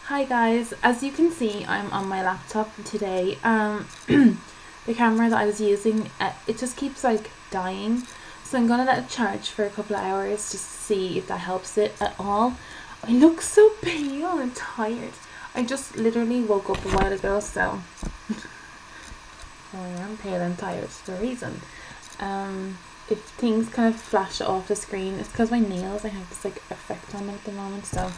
Hi guys, as you can see I'm on my laptop today. The camera that I was using, it just keeps like dying, so I'm gonna let it charge for a couple of hours just to see if that helps it at all. I look so pale and tired. I just literally woke up a while ago, so I am pale and tired for a reason. If things kind of flash off the screen, it's because my nails, I have this like effect on them at the moment, so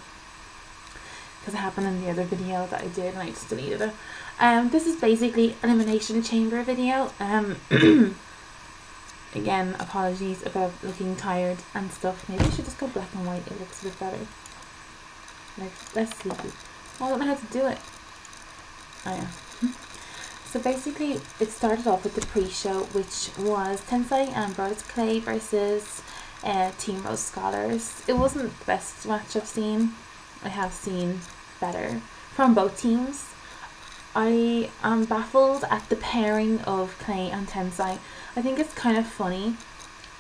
because it happened in the other video that I did and I just deleted it. This is basically Elimination Chamber video. Again, apologies about looking tired and stuff. Maybe I should just go black and white, it looks a bit better. Like, less sleepy. Oh, I don't know how to do it. Oh yeah. So basically, it started off with the pre-show, which was Tensai and Brothers Clay versus Team Rose Scholars. It wasn't the best match I've seen. I have seen better from both teams. I am baffled at the pairing of Clay and Tensai. I think it's kind of funny,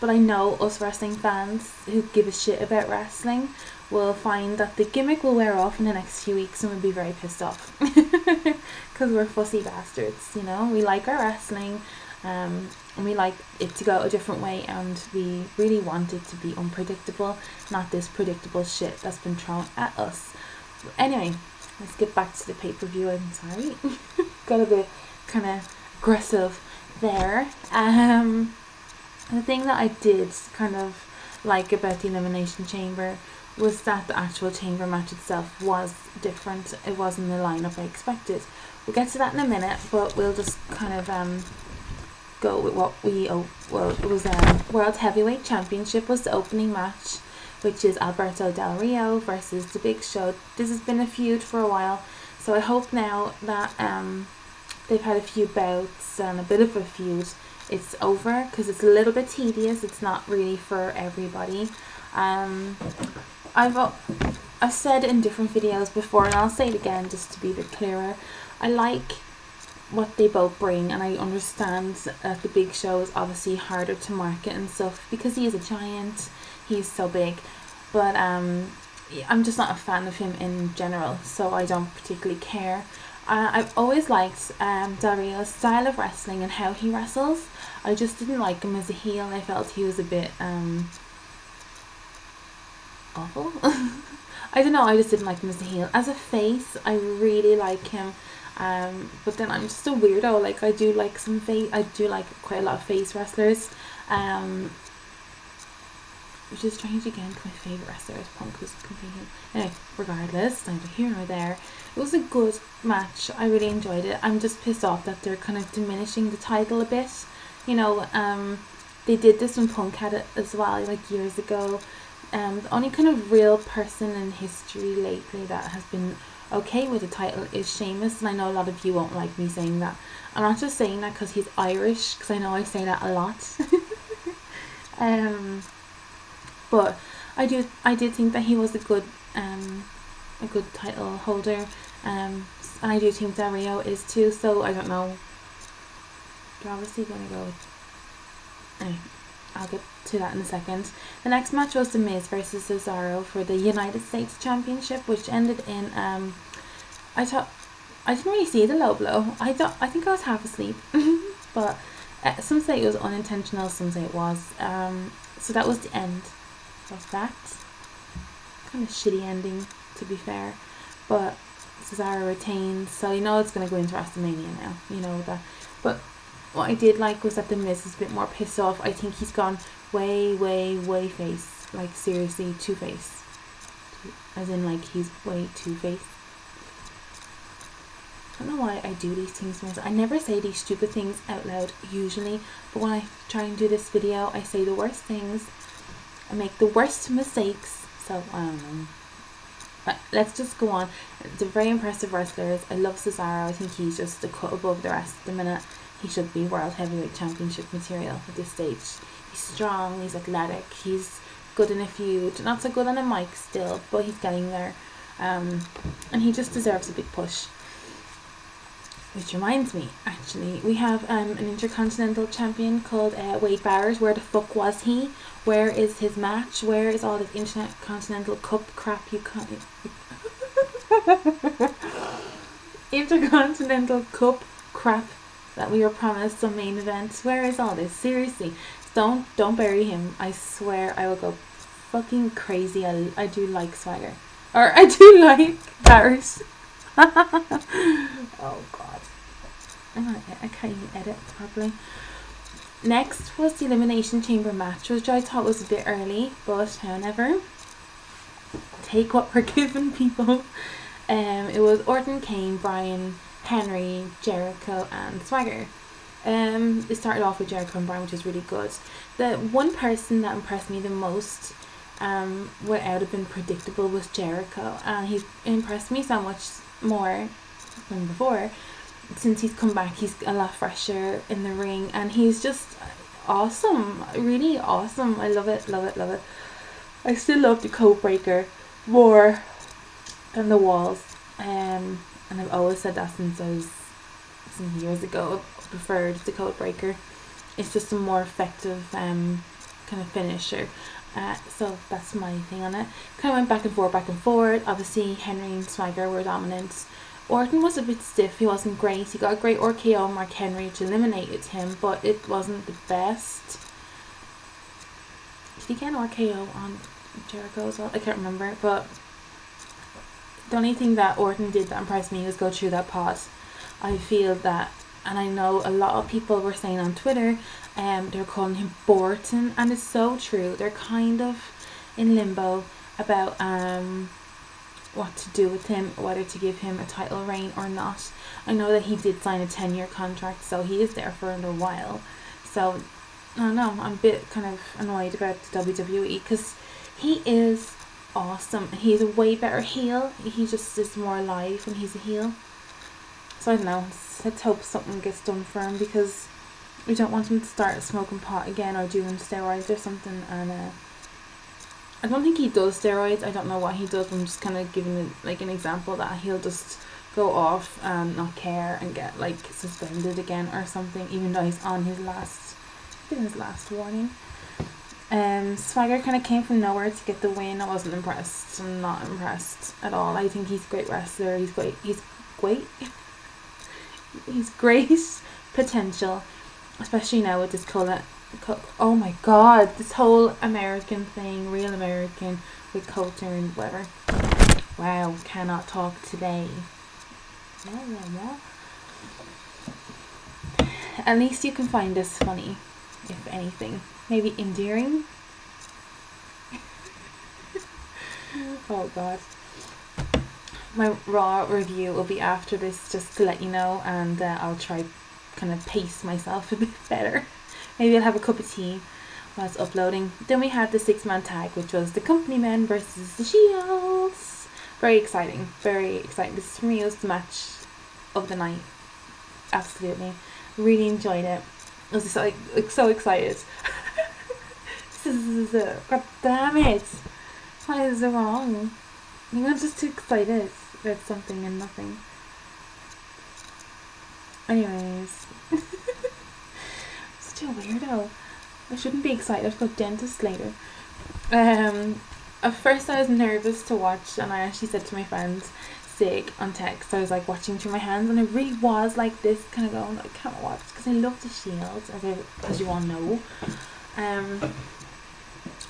but I know us wrestling fans who give a shit about wrestling will find that the gimmick will wear off in the next few weeks and we'll be very pissed off. Because we're fussy bastards, you know? We like our wrestling, and we like it to go a different way, and we really want it to be unpredictable, not this predictable shit that's been thrown at us. Anyway, let's get back to the pay-per-view. I'm sorry. Got a bit kind of aggressive there. The thing that I did kind of like about the Elimination Chamber was that the actual chamber match itself was different. It wasn't the lineup I expected. We'll get to that in a minute, but we'll just kind of go with what we well, it was World Heavyweight Championship was the opening match, which is Alberto Del Rio versus The Big Show. This has been a feud for a while, so I hope now that they've had a few bouts and a bit of a feud, it's over, because it's a little bit tedious. It's not really for everybody. I've said in different videos before, and I'll say it again just to be a bit clearer, I like what they both bring, and I understand that The Big Show is obviously harder to market and stuff because he is a giant, he's so big, but I'm just not a fan of him in general, so I don't particularly care. I've always liked Del Rio's style of wrestling and how he wrestles. I just didn't like him as a heel. I felt he was a bit awful. I don't know, I just didn't like him as a heel. As a face, I really like him, but then I'm just a weirdo. Like, I do like quite a lot of face wrestlers, which is strange again because my favourite wrestler is Punk, who's completely... Anyway, regardless, neither here nor there. It was a good match. I really enjoyed it. I'm just pissed off that they're kind of diminishing the title a bit. You know, they did this when Punk had it as well, like years ago. The only kind of real person in history lately that has been okay with the title is Sheamus, and I know a lot of you won't like me saying that. I'm not just saying that because he's Irish, because I know I say that a lot. But I did think that he was a good title holder, and I do think Del Rio is too. So I don't know. They're obviously gonna go with... Anyway, I'll get to that in a second. The next match was The Miz versus Cesaro for the United States Championship, which ended in I didn't really see the low blow. I think I was half asleep, but some say it was unintentional, some say it was. So that was the end of that. Kind of shitty ending, to be fair, but Cesaro retains, so you know it's gonna go into WrestleMania now. You know that, but what I did like was that The Miz is a bit more pissed off. I think he's gone way face. Like, seriously, two-face. As in, like, he's way two-face. I don't know why I do these things. I never say these stupid things out loud, usually. But when I try and do this video, I say the worst things. I make the worst mistakes. So, I don't know. But let's just go on. They're very impressive wrestlers. I love Cesaro. I think he's just a cut above the rest at the minute. He should be World Heavyweight Championship material at this stage. He's strong, he's athletic, he's good in a feud. Not so good on a mic still, but he's getting there. And he just deserves a big push. Which reminds me, actually, we have an Intercontinental Champion called Wade Barrett. Where the fuck was he? Where is his match? Where is all this Intercontinental Cup crap you can't... Intercontinental Cup crap that we were promised some main events. Where is all this? Seriously, don't bury him. I swear I will go fucking crazy. I do like Swagger, or I do like Barrett. Oh god, I can't even edit properly. Next was the Elimination Chamber match, which I thought was a bit early, but however, take what we're giving, people. It was Orton, Kane, Bryan, Henry, Jericho, and Swagger. It started off with Jericho and Bryan, which is really good. The one person that impressed me the most, without have been predictable, was Jericho, and he's impressed me so much more than before. Since he's come back, he's a lot fresher in the ring, and he's just awesome, really awesome. I love it, love it, love it. I still love the code breaker more than the walls, and I've always said that since some years ago. I preferred the code breaker. It's just a more effective kind of finisher. So that's my thing on it. Kind of went back and forth. Obviously Henry and Swagger were dominant. Orton was a bit stiff. He wasn't great. He got a great RKO on Mark Henry, which eliminated him, but it wasn't the best. Did he get an RKO on Jericho as well? I can't remember, but the only thing that Orton did that impressed me was go through that pod. I feel that, and I know a lot of people were saying on Twitter, they're calling him Borton, and it's so true. They're kind of in limbo about what to do with him, whether to give him a title reign or not. I know that he did sign a 10-year contract, so he is there for a while. So I don't know, I'm a bit kind of annoyed about the WWE, because he is awesome. He's a way better heel. He just is more alive when he's a heel. So I don't know, let's hope something gets done for him, because we don't want him to start smoking pot again or doing steroids or something. And I don't think he does steroids. I don't know what he does. I'm just kind of giving it like an example that he'll just go off and not care and get like suspended again or something, even though he's on his last, I think his last warning. Swagger kind of came from nowhere to get the win. I wasn't impressed. I'm not impressed at all. I think he's a great wrestler. He's great. He's great potential, especially now with this oh my god, this whole American thing, real American with culture and whatever. Wow, cannot talk today. At least you can find this funny, if anything. Maybe endearing. Oh god. My Raw review will be after this, just to let you know, and I'll try kind of pace myself a bit better. Maybe I'll have a cup of tea while it's uploading. Then we had the 6-man tag, which was the Company Men versus the Shields. Very exciting, very exciting. This for me was the match of the night. Absolutely, really enjoyed it. I was just like so excited. God damn it! What is wrong? I'm just too excited about something and nothing. Anyways. Such a weirdo. I shouldn't be excited. I've got dentist later. At first I was nervous to watch, and I actually said to my friends, Sig, on text, I was like watching through my hands, and it really was like this, kind of going, I can't watch, because I love the Shield, as you all know.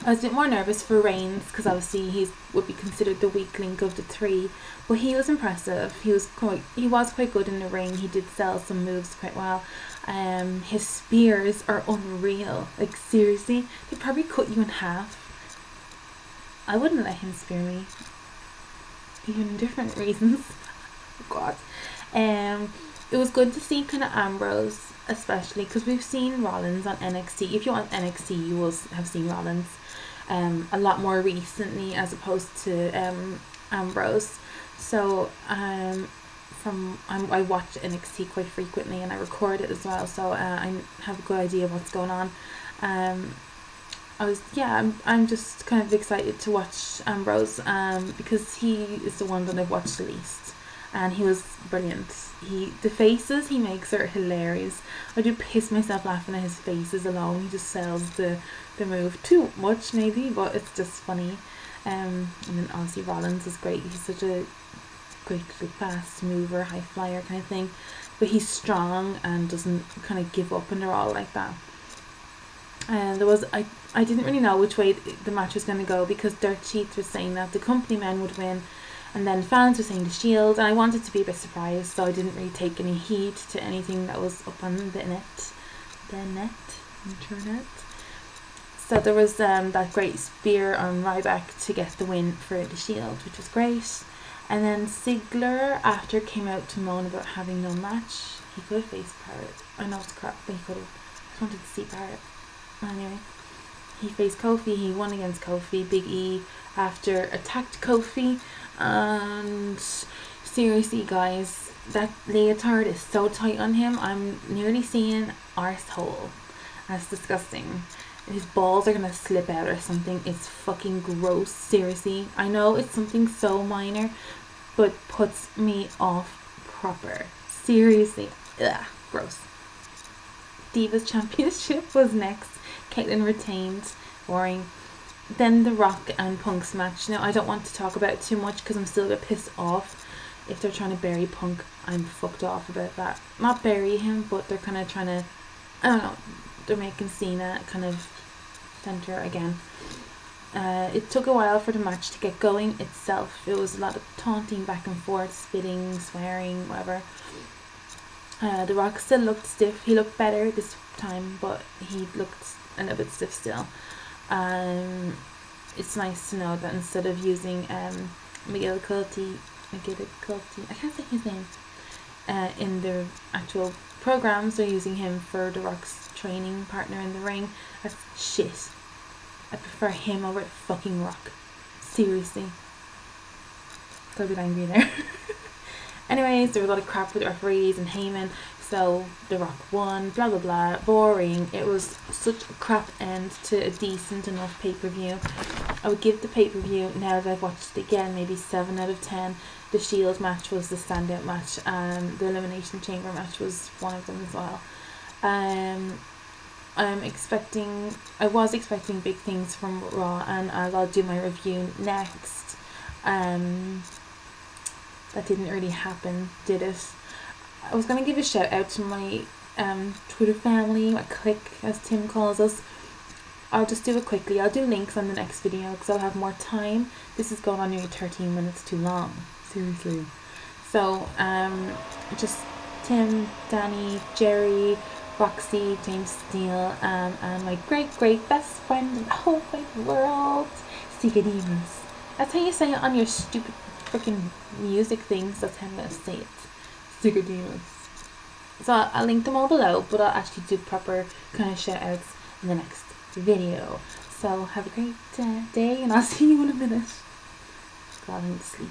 I was a bit more nervous for Reigns, because obviously he would be considered the weak link of the three, but he was impressive. He was quite good in the ring. He did sell some moves quite well. His spears are unreal. Like seriously, they probably cut you in half. I wouldn't let him spear me, even different reasons. God. It was good to see kind of Ambrose, especially because we've seen Rollins on NXT. If you want NXT, you will have seen Rollins a lot more recently as opposed to Ambrose. So I watch NXT quite frequently, and I record it as well, so I have a good idea of what's going on. I'm just kind of excited to watch Ambrose because he is the one that I've watched the least, and he was brilliant. The faces he makes are hilarious. I do piss myself laughing at his faces alone. He just sells the move too much maybe, but it's just funny. And then obviously Rollins is great. He's such a great, like, fast mover, high flyer kind of thing, but he's strong and doesn't kind of give up, and they're all like that. And there was, I didn't really know which way the match was going to go, because Dirt Sheets was saying that the company men would win, and then fans were saying the Shield, and I wanted to be a bit surprised, so I didn't really take any heed to anything that was up on the internet. So there was that great spear on Ryback to get the win for the Shield, which was great. And then Ziggler, after, came out to moan about having no match. He could have faced Barrett. I know it's crap, but he could have. I just wanted to see Barrett. Anyway, he faced Kofi. He won against Kofi. Big E, after, attacked Kofi. And seriously, guys, that leotard is so tight on him. I'm nearly seeing arsehole. That's disgusting. His balls are gonna slip out or something. It's fucking gross. Seriously, I know it's something so minor, but puts me off proper. Seriously, ugh, gross. Divas Championship was next. Caitlyn retained. Boring. Then The Rock and Punk's match. Now, I don't want to talk about it too much because I'm still a bit pissed off. If they're trying to bury Punk, I'm fucked off about that. Not bury him, but they're kind of trying to, I don't know, they're making Cena kind of center again. It took a while for the match to get going itself. It was a lot of taunting back and forth, spitting, swearing, whatever. The Rock still looked stiff. He looked better this time, but he looked a little bit stiff still. It's nice to know that instead of using McGillicuddy, I can't say his name, in the actual programs, they're using him for The Rock's training partner in the ring. That's shit. I prefer him over the fucking Rock. Seriously. Got a bit angry there. Anyways, there was a lot of crap with referees and Heyman, so The Rock won, blah blah blah, boring. It was such a crap end to a decent enough pay-per-view. I would give the pay-per-view, now that I've watched it again, maybe 7 out of 10. The Shield match was the standout match, and the Elimination Chamber match was one of them as well. I was expecting big things from Raw, and I'll do my review next. That didn't really happen, did it? I was going to give a shout out to my Twitter family, my clique, as Tim calls us. I'll just do it quickly. I'll do links on the next video because I'll have more time. This is going on nearly 13 minutes too long. Seriously. So, just Tim, Danny, Jerry, Roxy, James Steele, and my great best friend in the whole wide world, Secret Demons. That's how you say it on your stupid freaking music things. That's how I'm going to say it. Secret Demons. So I'll link them all below, but I'll actually do proper kind of shout outs in the next video. So have a great day, and I'll see you in a minute. God, I need to sleep.